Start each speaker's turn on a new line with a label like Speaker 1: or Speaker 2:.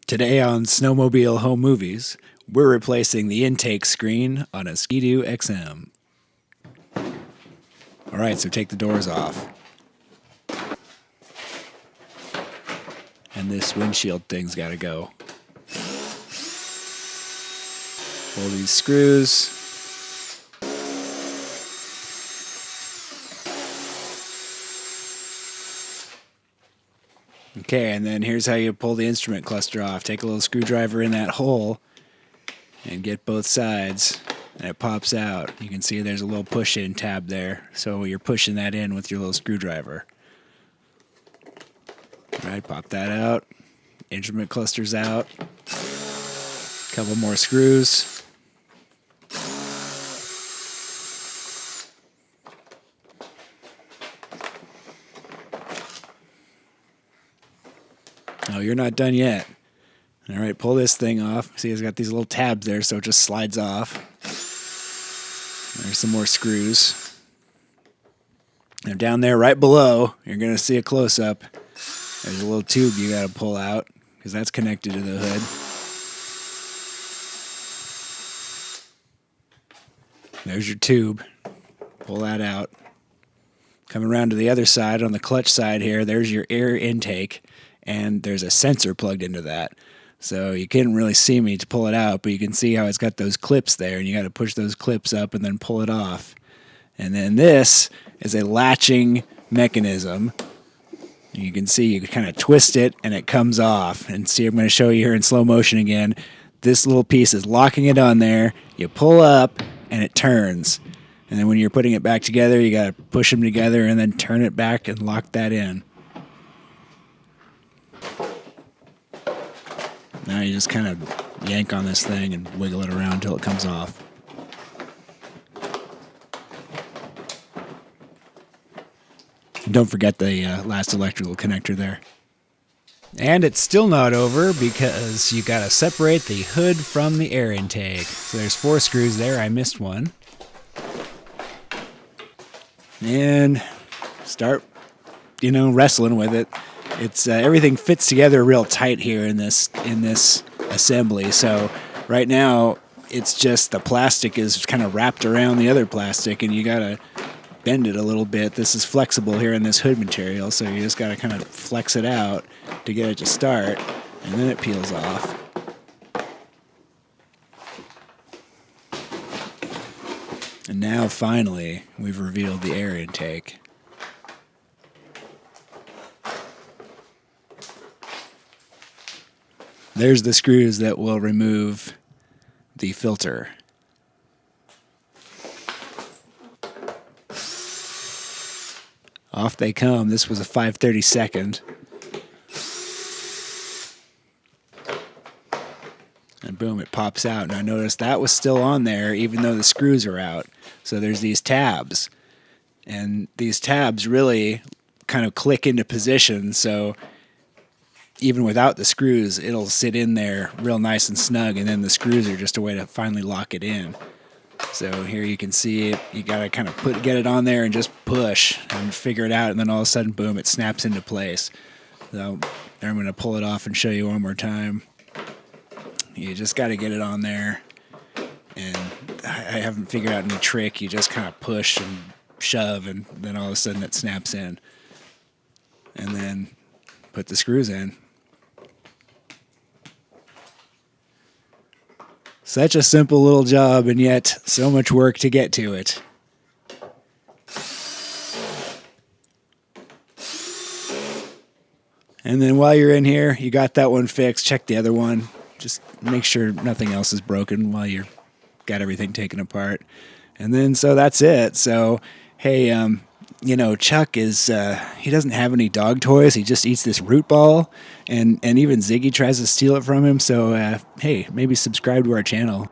Speaker 1: Today on Snowmobile Home Movies, we're replacing the intake screen on a Ski-Doo XM. Alright, so take the doors off. And this windshield thing's gotta go. Pull these screws. Okay, and then here's how you pull the instrument cluster off. Take a little screwdriver in that hole and get both sides, and it pops out. You can see there's a little push-in tab there, so you're pushing that in with your little screwdriver. All right, pop that out. Instrument cluster's out. Couple more screws. Oh, you're not done yet. All right, pull this thing off. See, it's got these little tabs there, so it just slides off. There's some more screws. Now down there right below, you're going to see a close-up. There's a little tube you got to pull out because that's connected to the hood. There's your tube. Pull that out. Coming around to the other side, on the clutch side here, there's your air intake. And there's a sensor plugged into that. So you can't really see me to pull it out, but you can see how it's got those clips there, and you got to push those clips up and then pull it off. And then this is a latching mechanism. You can see you kind of twist it and it comes off. And see, I'm going to show you here in slow motion again. This little piece is locking it on there. You pull up and it turns. And then when you're putting it back together, you got to push them together and then turn it back and lock that in. Now you just kind of yank on this thing and wiggle it around until it comes off. And don't forget the last electrical connector there. And it's still not over because you got to separate the hood from the air intake. So there's 4 screws there. I missed one. And start, wrestling with it. It's everything fits together real tight here in this assembly. So right now it's just the plastic is kind of wrapped around the other plastic, and you gotta bend it a little bit. This is flexible here in this hood material, so you just gotta kind of flex it out to get it to start, and then it peels off. And now finally we've revealed the air intake. There's the screws that will remove the filter. Off they come. This was a 5/32. And boom, it pops out. Now notice that was still on there even though the screws are out. So there's these tabs. And these tabs really kind of click into position, so even without the screws, it'll sit in there real nice and snug, and then the screws are just a way to finally lock it in. So here you can see it. You gotta kind of get it on there and just push and figure it out, and then all of a sudden, boom, it snaps into place. So I'm gonna pull it off and show you one more time. You just gotta get it on there, and I haven't figured out any trick. You just kind of push and shove, and then all of a sudden it snaps in. And then put the screws in. Such a simple little job, and yet so much work to get to it. And then while you're in here, you got that one fixed, check the other one. Just make sure nothing else is broken while you're got everything taken apart. And then, so that's it. So, hey, Chuck is, he doesn't have any dog toys. He just eats this root ball, and even Ziggy tries to steal it from him. So, hey, maybe subscribe to our channel.